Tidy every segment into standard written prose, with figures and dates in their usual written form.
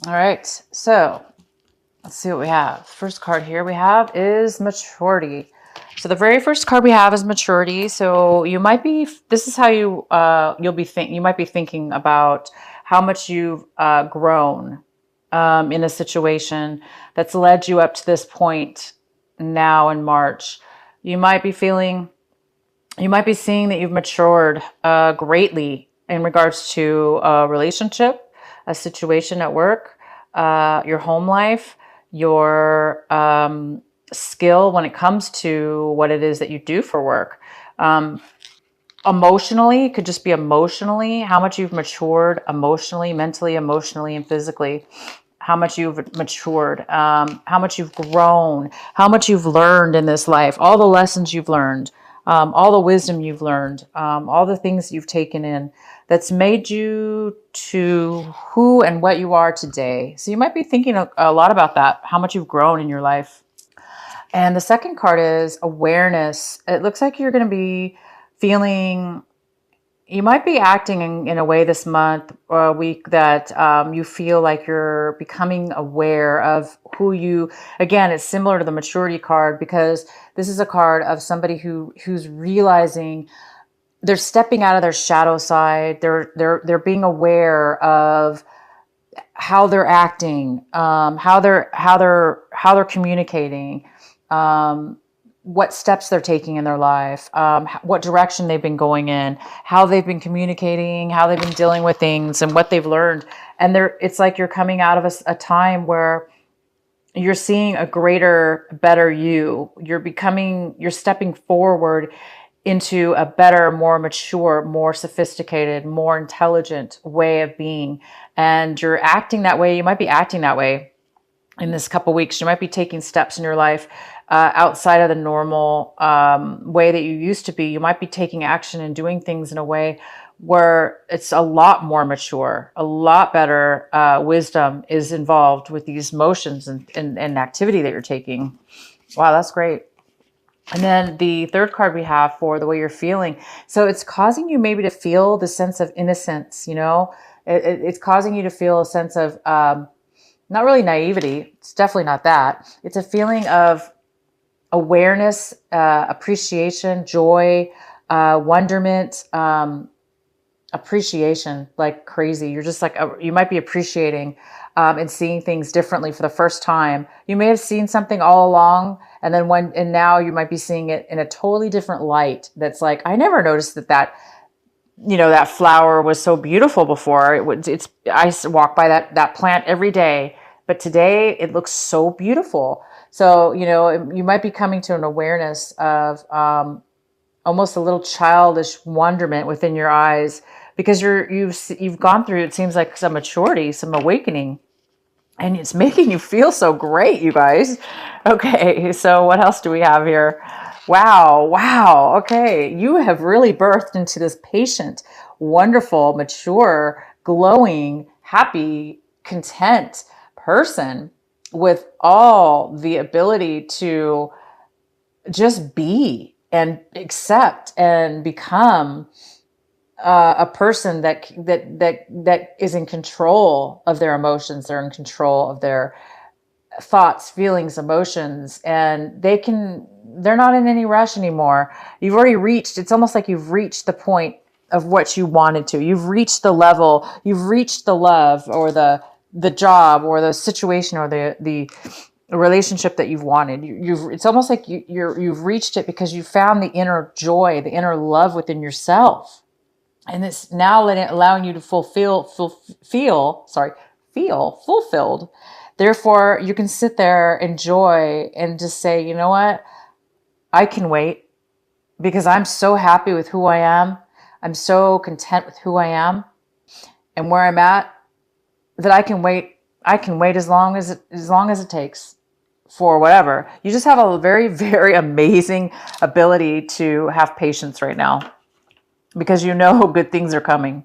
All right. So let's see what we have. First card here we have is maturity. So the very first card we have is maturity. So you might be, this is how you might be thinking about how much you've grown in a situation that's led you up to this point now in March. You might be feeling, you might be seeing that you've matured greatly in regards to a relationship, a situation at work, your home life, your skill when it comes to what it is that you do for work. Emotionally, it could just be emotionally, how much you've matured emotionally, mentally, emotionally, and physically. How much you've matured, how much you've grown, how much you've learned in this life, all the lessons you've learned, all the wisdom you've learned, all the things you've taken in that's made you to who and what you are today. So you might be thinking a lot about that, how much you've grown in your life. And the second card is awareness. It looks like you're going to be feeling, you might be acting in a way this month or a week that you feel like you're becoming aware of who you, again, it's similar to the maturity card because this is a card of somebody who's realizing they're stepping out of their shadow side. They're being aware of how they're acting, how they're communicating, what steps they're taking in their life, what direction they've been going in, how they've been communicating, how they've been dealing with things, and what they've learned. And it's like you're coming out of a time where you're seeing a greater, better you. You're stepping forward into a better, more mature, more sophisticated, more intelligent way of being. And you're acting that way. You might be acting that way in this couple weeks. You might be taking steps in your life outside of the normal way that you used to be. You might be taking action and doing things in a way where it's a lot more mature, a lot better wisdom is involved with these motions and activity that you're taking. Wow, that's great. And then the third card we have for the way you're feeling. So it's causing you maybe to feel the sense of innocence, it's causing you to feel a sense of not really naivety. It's definitely not that. It's a feeling of awareness, appreciation, joy, wonderment, appreciation, like crazy. You're just like, you might be appreciating and seeing things differently for the first time. You may have seen something all along, and now you might be seeing it in a totally different light. That's like, I never noticed that that flower was so beautiful before. I walk by that plant every day, but today it looks so beautiful. So, you might be coming to an awareness of almost a little childish wonderment within your eyes because you've gone through, it seems like, some maturity, some awakening, and it's making you feel so great, you guys. Okay, so what else do we have here? Wow. Okay, you have really birthed into this patient, wonderful, mature, glowing, happy, content person with all the ability to just be and accept and become a person that is in control of their emotions. They're in control of their thoughts, feelings, emotions, and they're not in any rush anymore. You've already reached, it's almost like you've reached the point of what you wanted to. You've reached the level, you've reached the love or the job or the situation or the relationship that you've wanted. It's almost like you've reached it because you found the inner joy, the inner love within yourself. And it's now allowing you to feel fulfilled. Therefore, you can sit there, enjoy, and just say, you know what? I can wait because I'm so happy with who I am. I'm so content with who I am and where I'm at that I can wait. I can wait as long as it takes for whatever. You just have a very, very amazing ability to have patience right now because good things are coming.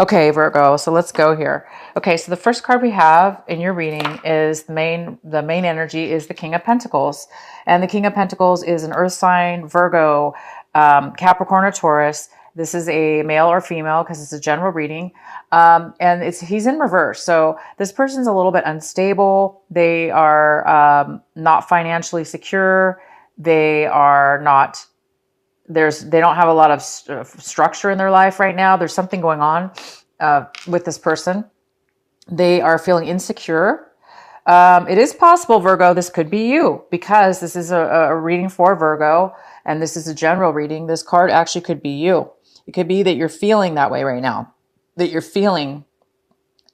Okay, Virgo, so let's go here. Okay, so the first card we have in your reading is the main energy is the King of Pentacles. And the King of Pentacles is an earth sign, Virgo, Capricorn or Taurus. This is a male or female because it's a general reading. And he's in reverse. So this person's a little bit unstable. They are not financially secure. They are not, they don't have a lot of structure in their life right now. There's something going on with this person. They are feeling insecure. It is possible, Virgo, this could be you, because this is a reading for Virgo, and this is a general reading. This card actually could be you. It could be that you're feeling that way right now, that you're feeling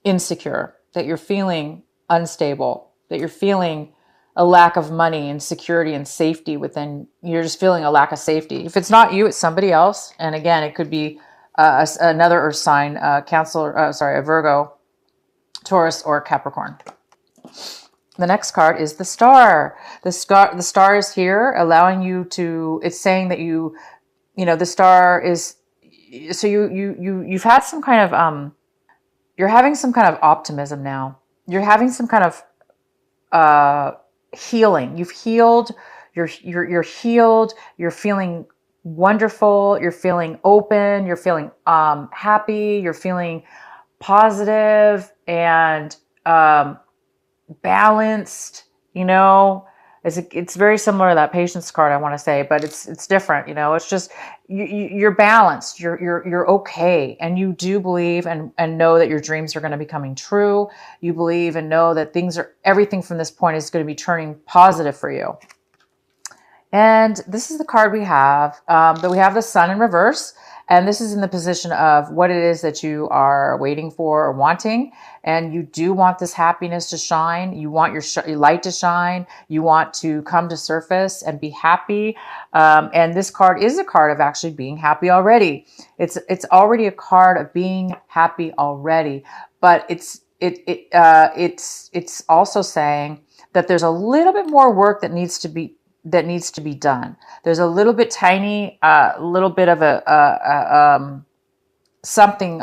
insecure, that you're feeling unstable, that you're feeling a lack of money and security and safety within. You're just feeling a lack of safety. If it's not you, it's somebody else. And again, it could be another earth sign, a Virgo, Taurus, or Capricorn. The next card is the star. The star is here, allowing you to, it's saying that the star is, so you've had some kind of, you're having some kind of optimism now. You're having some kind of healing. You've healed. You're healed. You're feeling wonderful. You're feeling open. You're feeling happy. You're feeling positive and balanced. It's very similar to that patience card, I want to say, but it's different. It's just you're balanced. You're okay, and you do believe and know that your dreams are going to be coming true. You believe and know that everything from this point is going to be turning positive for you. And this is the card we have. But we have the Sun in reverse. And this is in the position of what it is that you are waiting for or wanting. And you do want this happiness to shine. You want your light to shine. You want to come to surface and be happy. And this card is a card of actually being happy already. It's already a card of being happy already. But it's also saying that there's a little bit more work that needs to be done. There's a little bit tiny, little bit of a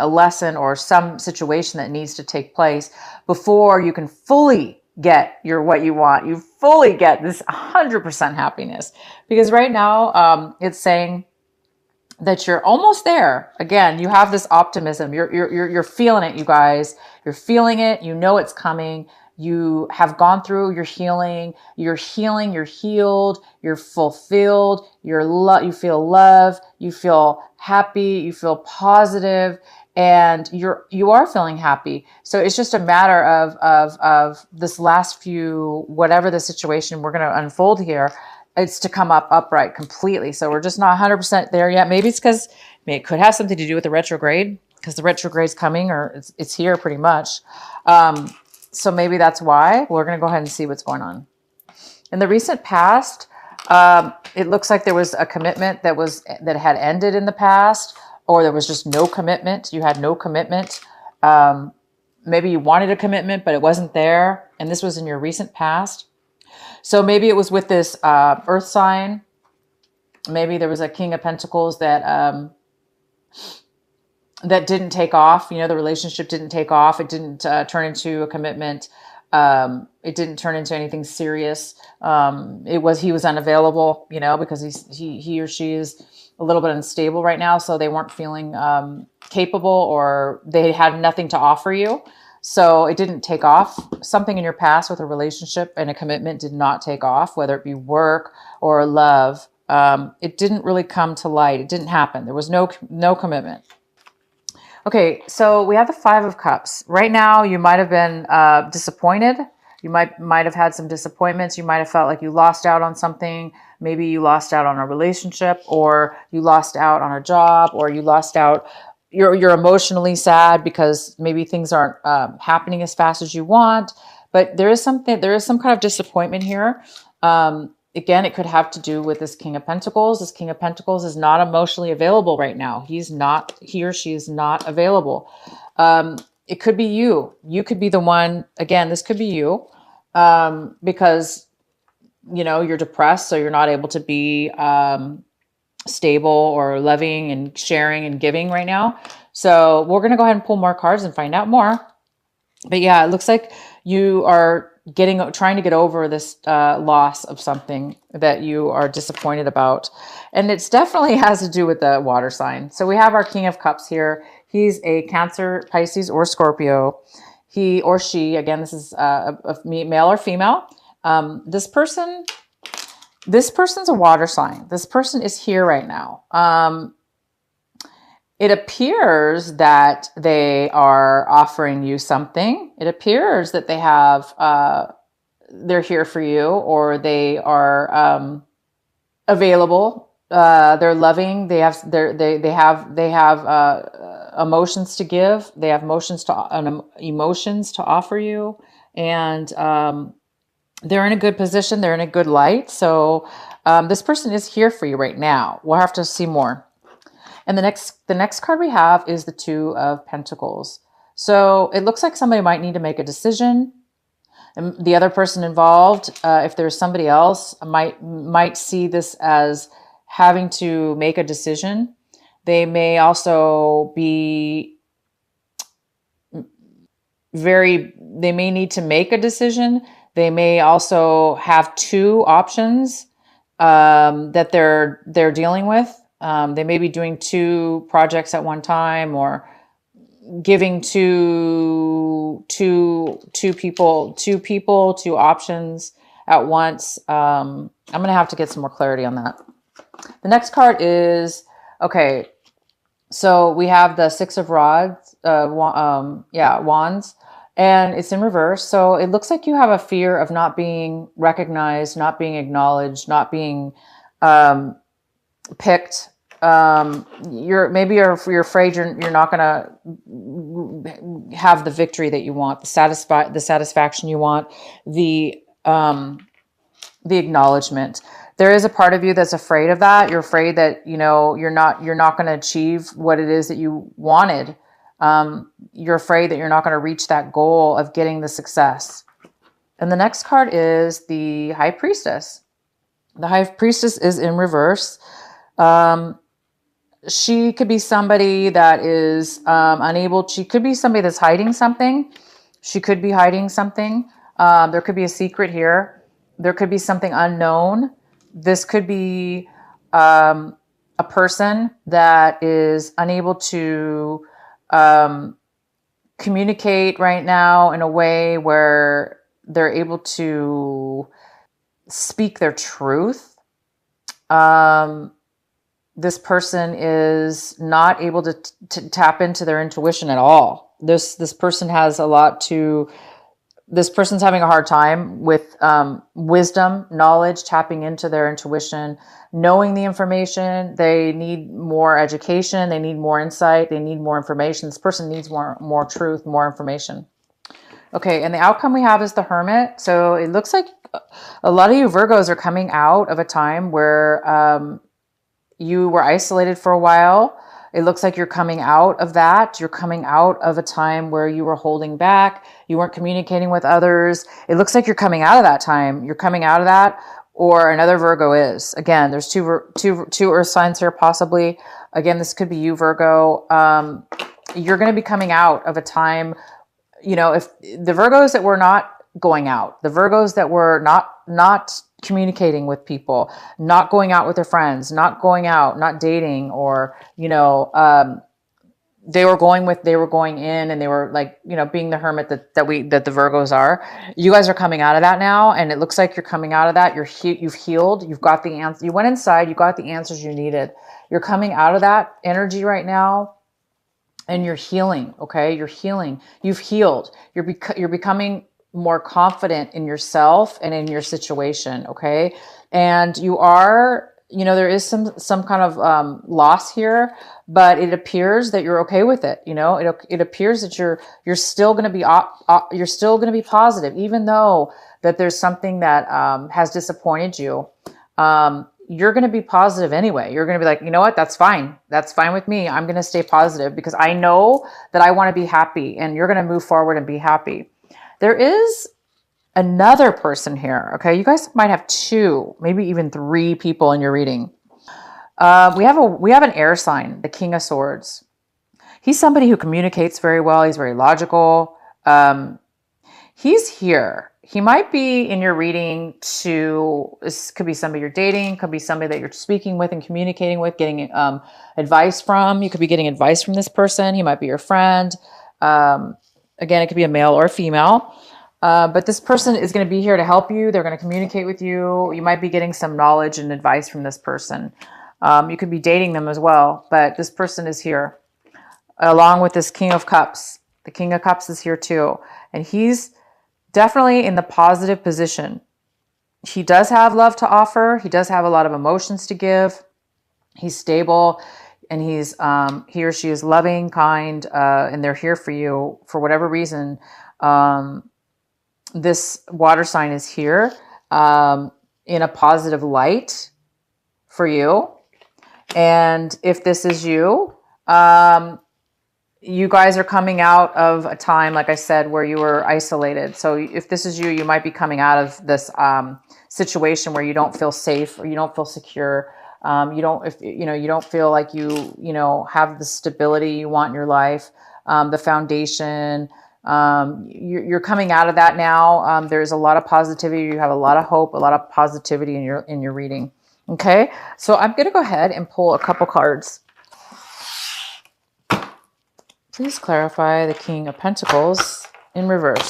lesson or some situation that needs to take place before you can fully get what you want. You fully get this 100% happiness, because right now it's saying that you're almost there. Again, you have this optimism. You're feeling it, you guys. You're feeling it. You know it's coming. You have gone through your healing. You're healing. You're healed. You're fulfilled. You feel love. You feel happy. You feel positive, and you are feeling happy. So it's just a matter of this last few, whatever the situation we're going to unfold here, it's to come up upright completely. So we're just not 100% there yet. Maybe it's because it could have something to do with the retrograde, because the retrograde's coming, or it's here pretty much. So maybe that's why. We're going to go ahead and see what's going on. In the recent past, it looks like there was a commitment that had ended in the past, or there was just no commitment. You had no commitment. Maybe you wanted a commitment, but it wasn't there. And this was in your recent past. So maybe it was with this earth sign. Maybe there was a King of Pentacles that didn't take off. The relationship didn't take off. It didn't turn into a commitment. It didn't turn into anything serious. He was unavailable, because he or she is a little bit unstable right now. So they weren't feeling capable, or they had nothing to offer you. So it didn't take off. Something in your past with a relationship and a commitment did not take off, whether it be work or love. It didn't really come to light. It didn't happen. There was no commitment. Okay, so we have the Five of Cups. Right now, you might have been disappointed. You might have had some disappointments. You might have felt like you lost out on something. Maybe you lost out on a relationship, or you lost out on a job, or you lost out. You're emotionally sad because maybe things aren't happening as fast as you want. But there is some kind of disappointment here. Again, it could have to do with this King of Pentacles. This King of Pentacles is not emotionally available right now. He or she is not available. It could be you. You could be the one. Again, this could be you, because you're depressed, so you're not able to be stable or loving and sharing and giving right now. So we're going to go ahead and pull more cards and find out more. But yeah, it looks like you are trying to get over this loss of something that you are disappointed about. And it's definitely has to do with the water sign. So we have our King of Cups here. He's a Cancer, Pisces, or Scorpio. He or she, again, this is a male or female. This person's a water sign. This person is here right now. It appears that they are offering you something. It appears that they have, they're here for you, or they are available. They're loving. They have emotions to give. They have emotions to offer you, and they're in a good position. They're in a good light. So this person is here for you right now. We'll have to see more. And the next card we have is the Two of Pentacles. So it looks like somebody might need to make a decision. And the other person involved, if there's somebody else, might see this as having to make a decision. They may also be they may need to make a decision. They may also have two options that they're dealing with. They may be doing two projects at one time, or giving two people, two options at once. I'm going to have to get some more clarity on that. The next card is, okay, so we have the Six of Rods, Wands, and it's in reverse. So it looks like you have a fear of not being recognized, not being acknowledged, not being picked. You're afraid you're not going to have the victory that you want, the satisfaction you want, the acknowledgement. There is a part of you that's afraid of that. You're afraid that, you're not going to achieve what it is that you wanted. You're afraid that you're not going to reach that goal of getting the success. And the next card is the High Priestess. The High Priestess is in reverse. She could be somebody that is unable. She could be somebody that's hiding something. She could be hiding something. There could be a secret here. There could be something unknown. This could be a person that is unable to communicate right now in a way where they're able to speak their truth. This person is not able to tap into their intuition at all. This person has this person's having a hard time with wisdom, knowledge, tapping into their intuition, knowing the information. They need more education. They need more insight. They need more information. This person needs more truth, more information. Okay, and the outcome we have is the Hermit. So it looks like a lot of you Virgos are coming out of a time where you were isolated for a while. It looks like you're coming out of that. You're coming out of a time where you were holding back. You weren't communicating with others. It looks like you're coming out of that time. You're coming out of that, or another Virgo is. Again, there's two earth signs here, possibly. Again, this could be you, Virgo. You're going to be coming out of a time, if the Virgos that were not going out, the Virgos that were not communicating with people, not going out with their friends, not going out, not dating, or, they were going in and they were like, being the hermit that the Virgos are. You guys are coming out of that now. And it looks like you're coming out of that. You've healed. You've got the answer. You went inside, you got the answers you needed. You're coming out of that energy right now. And you're healing. Okay. You're healing. You've healed. You're becoming more confident in yourself and in your situation. Okay. And you are, there is some kind of loss here, but it appears that you're okay with it. It appears that you're still going to be, you're still going to be positive, even though that there's something that has disappointed you. You're going to be positive anyway. You're going to be like, you know what? That's fine. That's fine with me. I'm going to stay positive because I know that I want to be happy, and you're going to move forward and be happy. There is another person here. Okay. You guys might have two, maybe even three people in your reading. We have an air sign, the King of Swords. He's somebody who communicates very well. He's very logical. He's here. he might be in your reading this could be somebody you're dating, could be somebody that you're speaking with and communicating with, getting advice from. You could be getting advice from this person. He might be your friend. Again, it could be a male or a female. But this person is going to be here to help you. They're going to communicate with you. You might be getting some knowledge and advice from this person. You could be dating them as well, but this person is here along with this King of Cups. The King of Cups is here too. And he's definitely in the positive position. He does have love to offer. He does have a lot of emotions to give. He's stable, and he or she is loving, kind, and they're here for you for whatever reason. This water sign is here in a positive light for you. And if this is you, you guys are coming out of a time, like I said, where you were isolated. So if this is you, you might be coming out of this situation where you don't feel safe or you don't feel secure. You don't feel like you have the stability you want in your life, the foundation. You're coming out of that now. There's a lot of positivity. You have a lot of hope, a lot of positivity in your reading. Okay, so I'm going to go ahead and pull a couple cards. Please clarify the King of Pentacles in reverse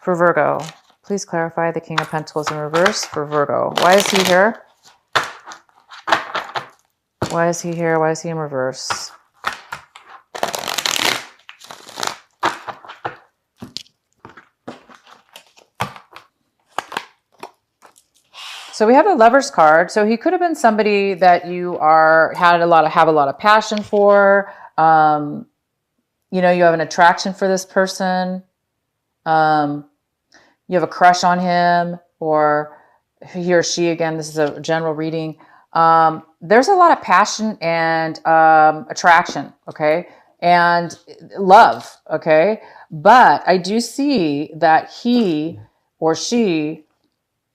for Virgo. Please clarify the King of Pentacles in reverse for Virgo. Why is he here? Why is he here? Why is he in reverse? So we have a Lover's card. So he could have been somebody that you have a lot of passion for. You have an attraction for this person. You have a crush on him, or he or she, again, this is a general reading. There's a lot of passion and attraction, okay? And love, okay? But I do see that he or she,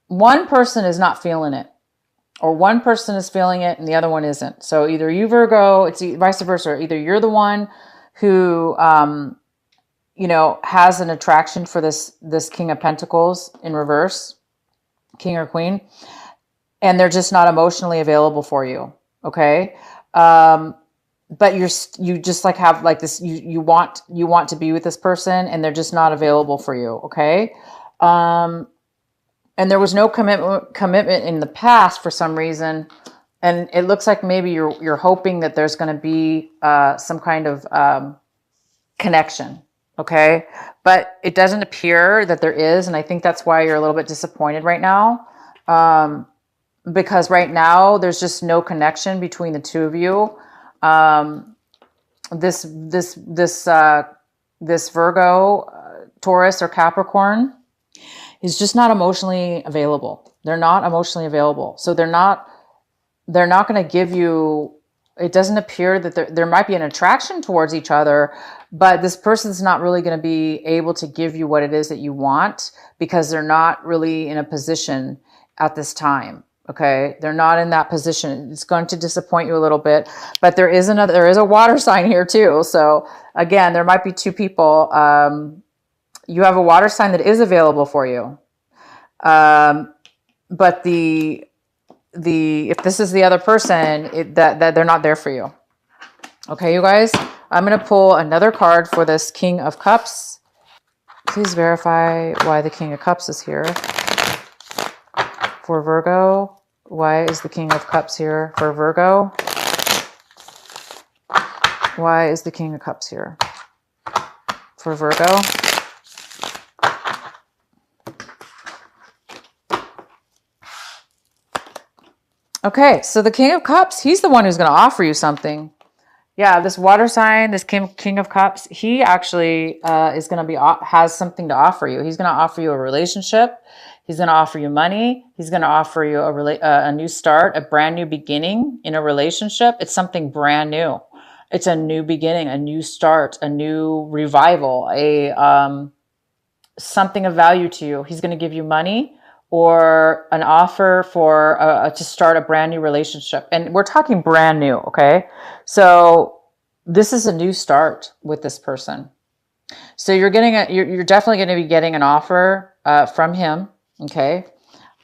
one person is not feeling it, or one person is feeling it and the other one isn't. So either you, Virgo, it's vice versa. Either you're the one who, has an attraction for this King of Pentacles in reverse, King or Queen, and they're just not emotionally available for you. Okay. But you just like have like this, you want to be with this person and they're just not available for you. Okay. And there was no commitment in the past for some reason. And it looks like maybe you're hoping that there's going to be some kind of connection. Okay. But it doesn't appear that there is. And I think that's why you're a little bit disappointed right now. Because right now there's just no connection between the two of you. This Virgo, Taurus, or Capricorn is just not emotionally available. They're not emotionally available. So they're not going to give you, it doesn't appear that there might be an attraction towards each other, but this person's not really going to be able to give you what it is that you want because they're not really in a position at this time. Okay. They're not in that position. It's going to disappoint you a little bit, but there is a water sign here too. So again, there might be two people. You have a water sign that is available for you. But if this is the other person, that they're not there for you. Okay, you guys, I'm going to pull another card for this King of Cups. Please verify why the King of Cups is here for Virgo. Why is the King of Cups here for Virgo? Why is the King of Cups here for Virgo? Okay, so the King of Cups, he's the one who's going to offer you something. Yeah, this water sign, this King of Cups, he actually is going to has something to offer you. He's going to offer you a relationship. He's going to offer you money. He's going to offer you a new start, a brand new beginning in a relationship. It's something brand new. It's a new beginning, a new start, a new revival, something of value to you. He's going to give you money or an offer to start a brand new relationship. And we're talking brand new, okay? So this is a new start with this person. So you're getting you're definitely going to be getting an offer from him. Okay.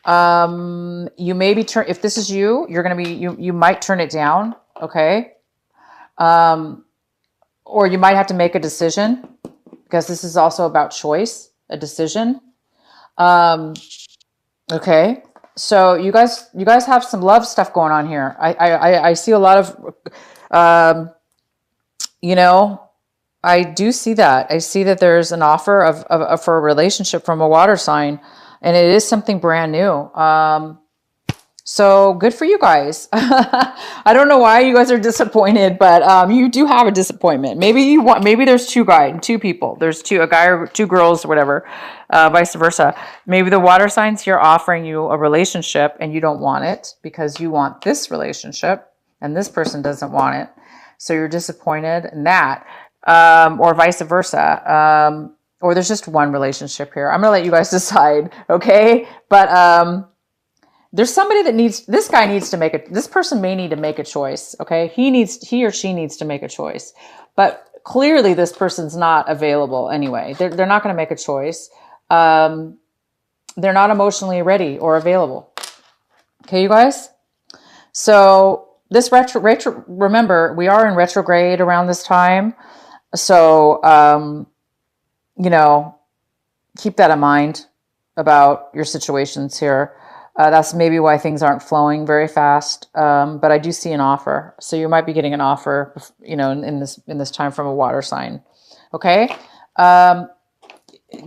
You may be if this is you, you're going to be, you might turn it down. Okay. Or you might have to make a decision, because this is also about choice, a decision. Okay. So you guys have some love stuff going on here. I see a lot of, you know, I do see that. I see that there's an offer for a relationship from a water sign, and it is something brand new. So good for you guys. I don't know why you guys are disappointed, but you do have a disappointment. Maybe there's two people. There's a guy or two girls or whatever, vice versa. Maybe the water signs here offering you a relationship and you don't want it because you want this relationship and this person doesn't want it. So you're disappointed in that, or vice versa. Or there's just one relationship here. I'm going to let you guys decide. Okay. But, there's somebody that this person may need to make a choice. Okay. He or she needs to make a choice, but clearly this person's not available anyway. They're not going to make a choice. They're not emotionally ready or available. Okay, you guys. So this remember, we are in retrograde around this time. So, keep that in mind about your situations here. That's maybe why things aren't flowing very fast. But I do see an offer. So you might be getting an offer, in this time from a water sign. Okay.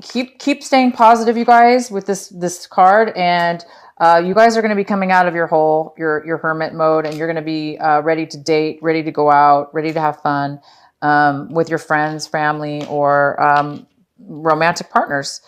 Keep staying positive, you guys, with this card. And, you guys are going to be coming out of your hermit mode, and you're going to be, ready to date, ready to go out, ready to have fun, with your friends, family, or, romantic partners.